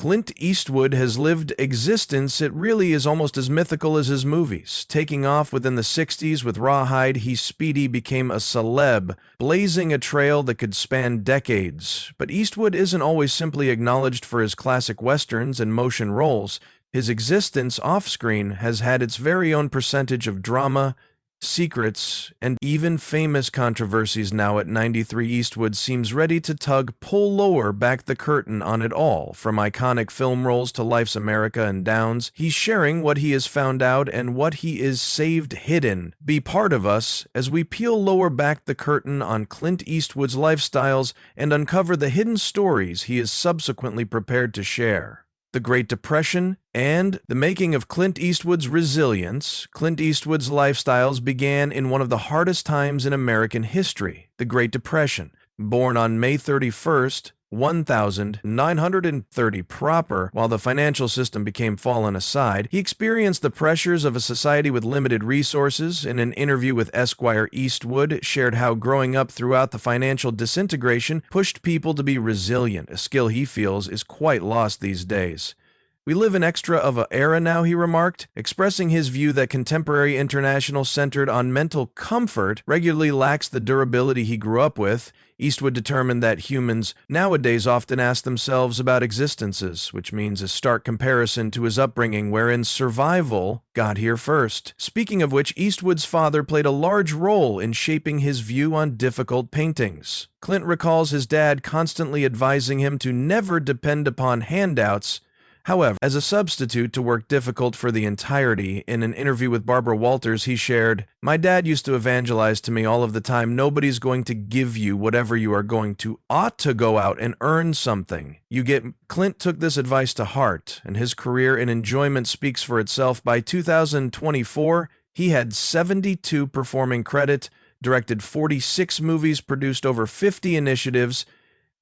Clint Eastwood has lived existence it really is almost as mythical as his movies. Taking off within the 60s with Rawhide, he speedy became a celeb, blazing a trail that could span decades. But Eastwood isn't always simply acknowledged for his classic westerns and motion roles. His existence off-screen has had its very own percentage of drama, secrets, and even famous controversies. Now at 93, Eastwood seems ready to pull lower back the curtain on it all. From iconic film roles to Life's America and Downs, he's sharing what he has found out and what he is saved hidden. Be part of us as we peel lower back the curtain on Clint Eastwood's lifestyles and uncover the hidden stories he is subsequently prepared to share. The Great Depression, and the making of Clint Eastwood's resilience. Clint Eastwood's lifestyles began in one of the hardest times in American history, the Great Depression. Born on May 31st, 1930 proper, while the financial system became fallen aside, he experienced the pressures of a society with limited resources. In an interview with Esquire, Eastwood shared how growing up throughout the financial disintegration pushed people to be resilient, a skill he feels is quite lost these days. We live in extra of a era now, he remarked, expressing his view that contemporary international centered on mental comfort regularly lacks the durability he grew up with. Eastwood determined that humans nowadays often ask themselves about existences, which means a stark comparison to his upbringing wherein survival got here first. Speaking of which, Eastwood's father played a large role in shaping his view on difficult paintings. Clint recalls his dad constantly advising him to never depend upon handouts, however, as a substitute to work difficult for the entirety. In an interview with Barbara Walters, he shared, "My dad used to evangelize to me all of the time, nobody's going to give you whatever you are going to ought to go out and earn something. Clint took this advice to heart, and his career in enjoyment speaks for itself. By 2024, he had 72 performing credits, directed 46 movies, produced over 50 initiatives,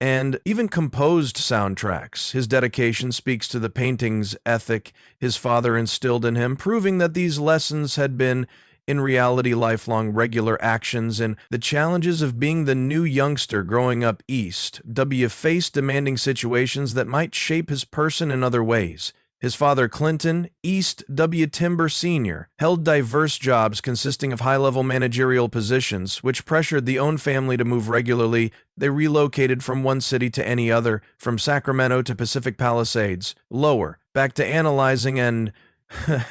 and even composed soundtracks. His dedication speaks to the painting's ethic his father instilled in him, proving that these lessons had been, in reality, lifelong regular actions in the challenges of being the new youngster growing up east. W faced demanding situations that might shape his person in other ways. His father, Clinton East W. Timber Sr., held diverse jobs consisting of high-level managerial positions, which pressured the own family to move regularly. They relocated from one city to any other, from Sacramento to Pacific Palisades, lower, back to analyzing and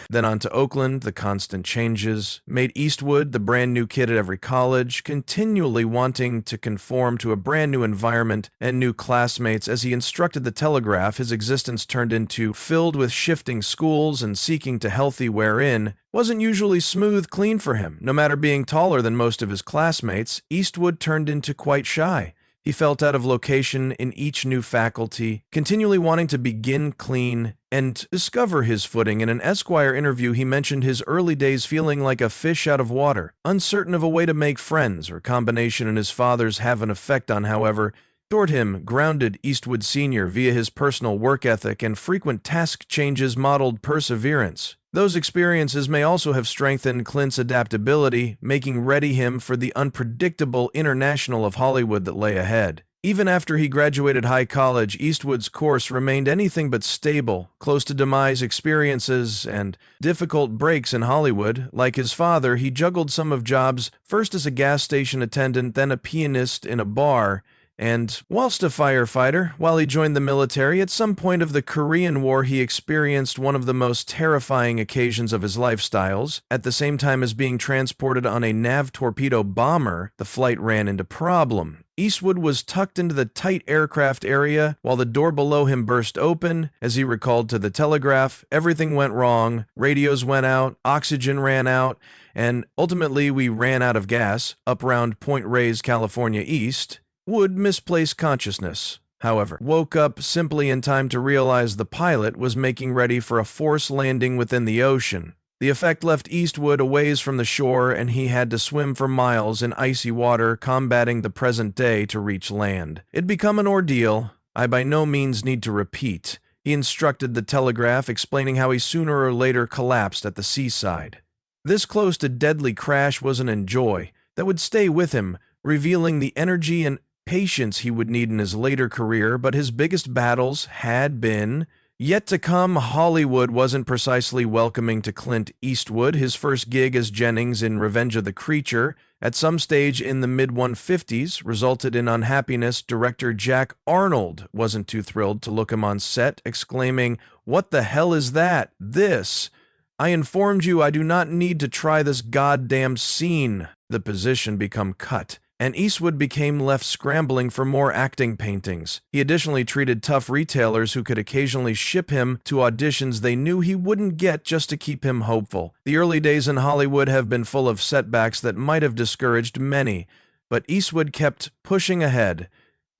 then on to Oakland. The constant changes made Eastwood the brand new kid at every college, continually wanting to conform to a brand new environment and new classmates. As he instructed the Telegraph, his existence turned into filled with shifting schools and seeking to healthy wherein wasn't usually smooth clean for him. No matter being taller than most of his classmates, Eastwood turned into quite shy. He felt out of location in each new faculty, continually wanting to begin clean and discover his footing. In an Esquire interview, he mentioned his early days feeling like a fish out of water, uncertain of a way to make friends or combination, and his father's have an effect on, however, toward him, grounded Eastwood Sr. via his personal work ethic and frequent task changes modeled perseverance. Those experiences may also have strengthened Clint's adaptability, making ready him for the unpredictable international of Hollywood that lay ahead. Even after he graduated high college, Eastwood's course remained anything but stable, close to demise. Experiences and difficult breaks in Hollywood. Like his father, he juggled some of jobs, first as a gas station attendant, then a pianist in a bar, and whilst a firefighter. While he joined the military, at some point of the Korean War, he experienced one of the most terrifying occasions of his lifestyles. At the same time as being transported on a NAV torpedo bomber, the flight ran into problem. Eastwood was tucked into the tight aircraft area while the door below him burst open. As he recalled to the Telegraph, everything went wrong, radios went out, oxygen ran out, and ultimately we ran out of gas up around Point Reyes, California East. Wood misplaced consciousness, however, woke up simply in time to realize the pilot was making ready for a forced landing within the ocean. The effect left Eastwood a ways from the shore, and he had to swim for miles in icy water, combating the present day to reach land. It'd become an ordeal I by no means need to repeat. He instructed the Telegraph, explaining how he sooner or later collapsed at the seaside. This close to deadly crash was an enjoy that would stay with him, revealing the energy and patience he would need in his later career. But his biggest battles had been Yet to come, Hollywood wasn't precisely welcoming to Clint Eastwood. His first gig as Jennings in Revenge of the Creature, at some stage in the mid-150s, resulted in unhappiness. Director Jack Arnold wasn't too thrilled to look him on set, exclaiming, "What the hell is that? This? I informed you I do not need to try this goddamn scene." The position became cut, and Eastwood became left scrambling for more acting paintings. He additionally treated tough retailers who could occasionally ship him to auditions they knew he wouldn't get just to keep him hopeful. The early days in Hollywood have been full of setbacks that might have discouraged many, but Eastwood kept pushing ahead,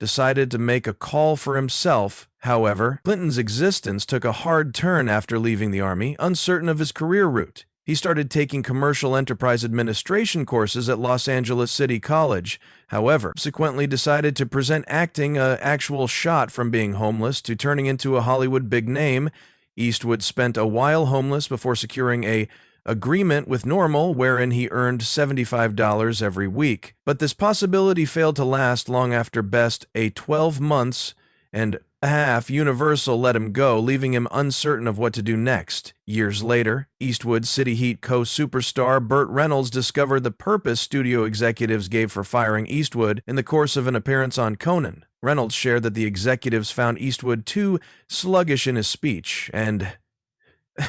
decided to make a call for himself. However, Clinton's existence took a hard turn after leaving the Army, uncertain of his career route. He started taking commercial enterprise administration courses at Los Angeles City College. However, subsequently decided to present acting an actual shot from being homeless to turning into a Hollywood big name. Eastwood spent a while homeless before securing an agreement with Normal, wherein he earned $75 every week. But this possibility failed to last long after best a 12 months and a half Universal let him go, leaving him uncertain of what to do next. Years later, Eastwood City Heat co-superstar Burt Reynolds discovered the purpose studio executives gave for firing Eastwood in the course of an appearance on Conan. Reynolds shared that the executives found Eastwood too sluggish in his speech and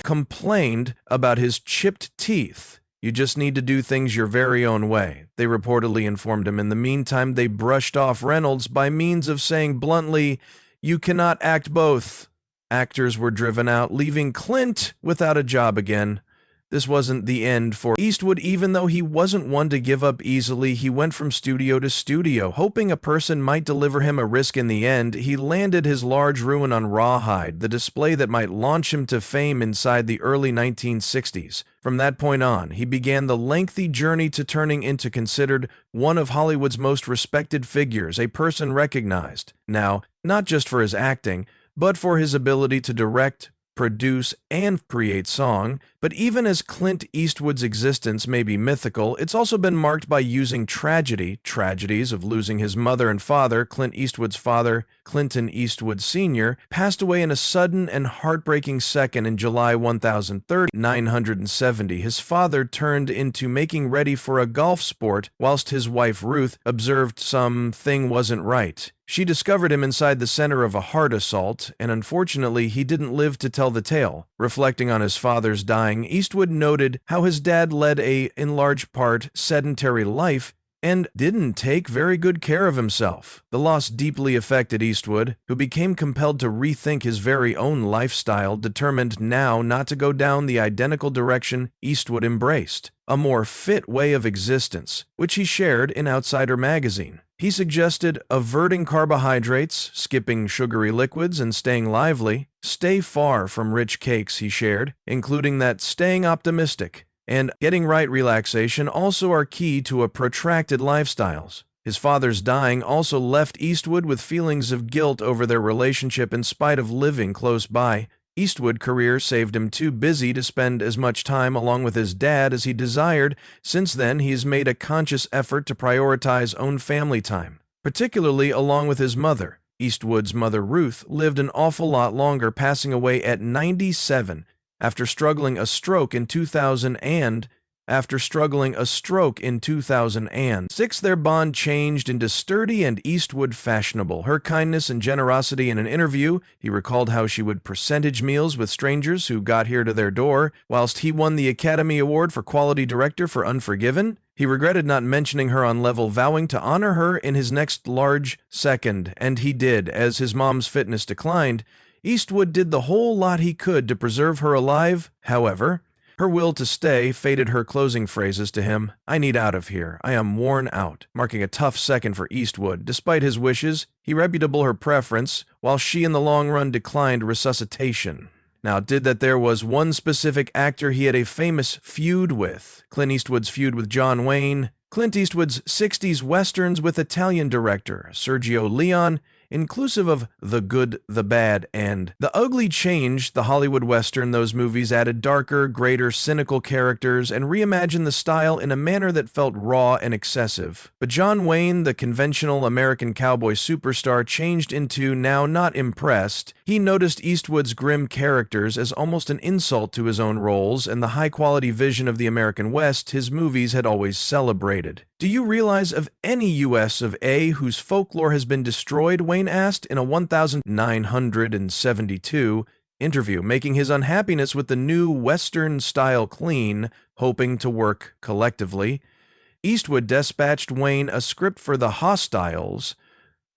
complained about his chipped teeth. "You just need to do things your very own way," they reportedly informed him. In the meantime, they brushed off Reynolds by means of saying bluntly, "You cannot act both." Actors were driven out, leaving Clint without a job again. This wasn't the end for Eastwood. Even though he wasn't one to give up easily, he went from studio to studio, hoping a person might deliver him a risk. In the end, he landed his large ruin on Rawhide, the display that might launch him to fame inside the early 1960s. From that point on, he began the lengthy journey to turning into considered one of Hollywood's most respected figures, a person recognized now not just for his acting, but for his ability to direct, produce, and create song. But even as Clint Eastwood's existence may be mythical, it's also been marked by using tragedies of losing his mother and father. Clint Eastwood's father, Clinton Eastwood Sr., passed away in a sudden and heartbreaking second in July 1030, 970. His father turned into making ready for a golf sport, whilst his wife Ruth observed something wasn't right. She discovered him inside the center of a heart assault, and unfortunately he didn't live to tell the tale. Reflecting on his father's dying, Eastwood noted how his dad led a, in large part, sedentary life and didn't take very good care of himself. The loss deeply affected Eastwood, who became compelled to rethink his very own lifestyle, determined now not to go down the identical direction Eastwood embraced, a more fit way of existence, which he shared in Outsider magazine. He suggested averting carbohydrates, skipping sugary liquids, and staying lively. Stay far from rich cakes, he shared, including that staying optimistic and getting right relaxation also are key to a protracted lifestyles. His father's dying also left Eastwood with feelings of guilt over their relationship in spite of living close by. Eastwood's career saved him too busy to spend as much time along with his dad as he desired. Since then, he has made a conscious effort to prioritize own family time, particularly along with his mother. Eastwood's mother, Ruth, lived an awful lot longer, passing away at 97 after struggling a stroke in 2006. Their bond changed into sturdy and Eastwood fashionable. Her kindness and generosity. In an interview, he recalled how she would percentage meals with strangers who got here to their door, whilst he won the Academy Award for Quality Director for Unforgiven. He regretted not mentioning her on level, vowing to honor her in his next large second, and he did. As his mom's fitness declined, Eastwood did the whole lot he could to preserve her alive. However, her will to stay faded. Her closing phrases to him, "I need out of here. I am worn out," marking a tough second for Eastwood. Despite his wishes, he reputable her preference, while she in the long run declined resuscitation. Now, there was one specific actor he had a famous feud with. Clint Eastwood's feud with John Wayne. Clint Eastwood's 60s westerns with Italian director Sergio Leone inclusive of the good, the bad, and the ugly. Changed the Hollywood Western. Those movies added darker, greater, cynical characters and reimagined the style in a manner that felt raw and excessive. But John Wayne, the conventional American cowboy superstar, changed into now not impressed. He noticed Eastwood's grim characters as almost an insult to his own roles and the high-quality vision of the American West his movies had always celebrated. Do you realize of any U.S. of A. whose folklore has been destroyed? Wayne asked in a 1972 interview, making his unhappiness with the new Western style clean, hoping to work collectively. Eastwood dispatched Wayne a script for The Hostiles.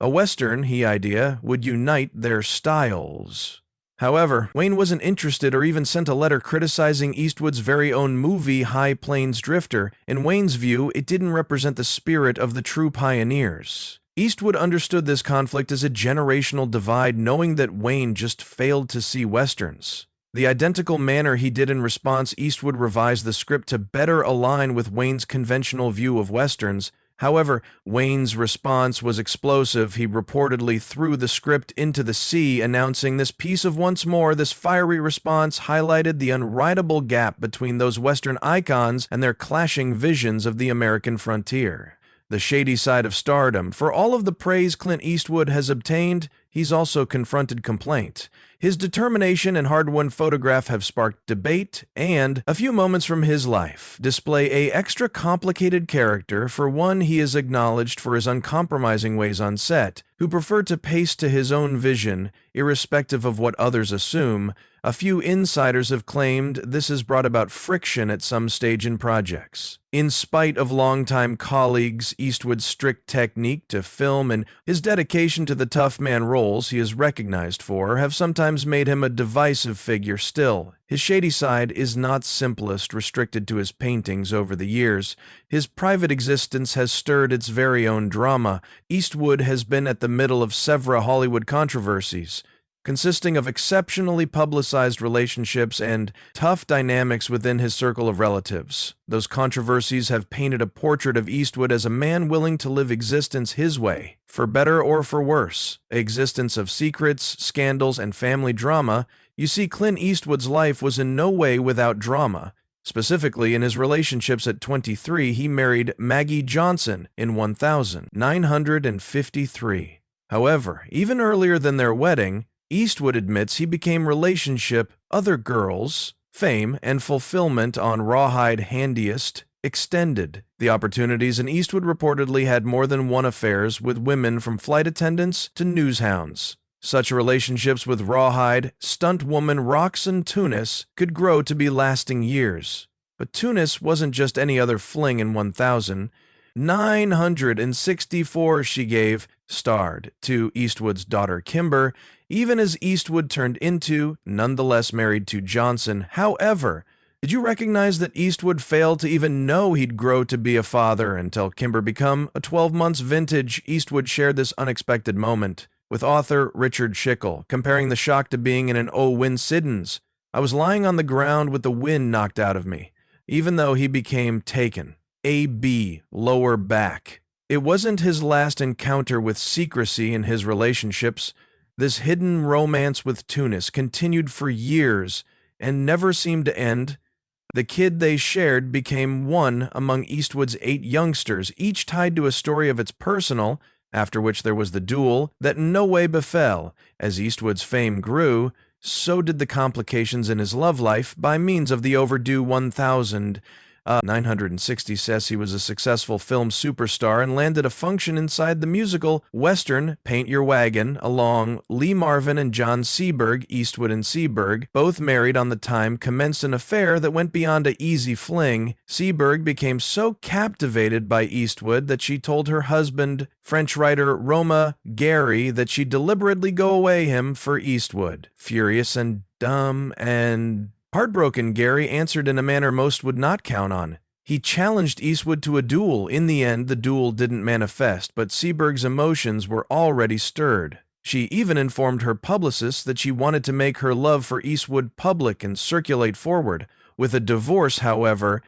A Western, he idea, would unite their styles. However, Wayne wasn't interested or even sent a letter criticizing Eastwood's very own movie, High Plains Drifter. In Wayne's view, it didn't represent the spirit of the true pioneers. Eastwood understood this conflict as a generational divide, knowing that Wayne just failed to see Westerns. The identical manner he did in response, Eastwood revised the script to better align with Wayne's conventional view of Westerns. However, Wayne's response was explosive. He reportedly threw the script into the sea, announcing this piece of once more. This fiery response highlighted the unwritable gap between those Western icons and their clashing visions of the American frontier. The shady side of stardom. For all of the praise Clint Eastwood has obtained, he's also confronted complaint. His determination and hard-won photograph have sparked debate, and a few moments from his life display a extra complicated character. For one, he is acknowledged for his uncompromising ways on set, who preferred to pace to his own vision, irrespective of what others assume. A few insiders have claimed this has brought about friction at some stage in projects. In spite of longtime colleagues, Eastwood's strict technique to film and his dedication to the tough man roles he is recognized for have sometimes made him a divisive figure still. His shady side is not simplest restricted to his paintings over the years. His private existence has stirred its very own drama. Eastwood has been at the middle of several Hollywood controversies, consisting of exceptionally publicized relationships and tough dynamics within his circle of relatives. Those controversies have painted a portrait of Eastwood as a man willing to live existence his way, for better or for worse, an existence of secrets, scandals, and family drama. You see, Clint Eastwood's life was in no way without drama. Specifically, in his relationships at 23, he married Maggie Johnson in 1953. However, even earlier than their wedding, Eastwood admits he became relationship, other girls, fame, and fulfillment on Rawhide Handiest extended the opportunities, and Eastwood reportedly had more than one affairs with women from flight attendants to newshounds. Such relationships with Rawhide stunt woman Roxanne Tunis could grow to be lasting years. But Tunis wasn't just any other fling in 1964 she gave, starred, to Eastwood's daughter Kimber, even as Eastwood turned into, nonetheless married to Johnson. However, did you recognize that Eastwood failed to even know he'd grow to be a father until Kimber became a 12 months vintage? Eastwood shared this unexpected moment with author Richard Schickel, comparing the shock to being in an Win Siddons. I was lying on the ground with the wind knocked out of me, even though he became taken. A.B. lower back. It wasn't his last encounter with secrecy in his relationships. This hidden romance with Tunis continued for years and never seemed to end. The kid they shared became one among Eastwood's 8 youngsters, each tied to a story of its personal, after which there was the duel that in no way befell. As Eastwood's fame grew, so did the complications in his love life by means of the overdue 1960 says he was a successful film superstar and landed a function inside the musical Western Paint Your Wagon along Lee Marvin and John Seberg. Eastwood and Seberg, both married on the time, commenced an affair that went beyond an easy fling. Seberg became so captivated by Eastwood that she told her husband, French writer Roma Gary, that she'd deliberately go away him for Eastwood. Furious and dumb and heartbroken, Gary answered in a manner most would not count on. He challenged Eastwood to a duel. In the end, the duel didn't manifest, but Seberg's emotions were already stirred. She even informed her publicist that she wanted to make her love for Eastwood public and circulate forward. With a divorce, however,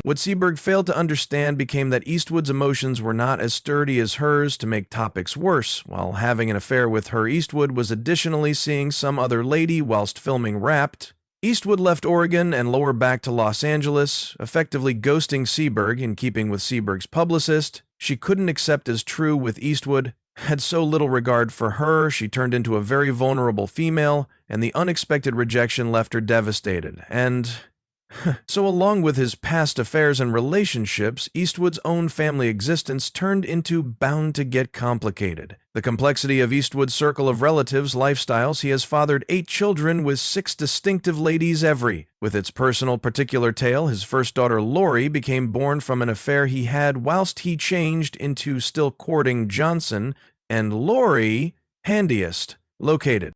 What Seberg failed to understand became that Eastwood's emotions were not as sturdy as hers to make topics worse. While having an affair with her, Eastwood was additionally seeing some other lady whilst filming Wrapped. Eastwood left Oregon and lower back to Los Angeles, effectively ghosting Seberg in keeping with Seberg's publicist. She couldn't accept as true with Eastwood, had so little regard for her, she turned into a very vulnerable female, and the unexpected rejection left her devastated. And so along with his past affairs and relationships, Eastwood's own family existence turned into bound to get complicated. The complexity of Eastwood's circle of relatives' lifestyles, he has fathered 8 children with 6 distinctive ladies every. With its personal particular tale, his first daughter Lori became born from an affair he had whilst he changed into still courting Johnson, and Lori, handiest, located.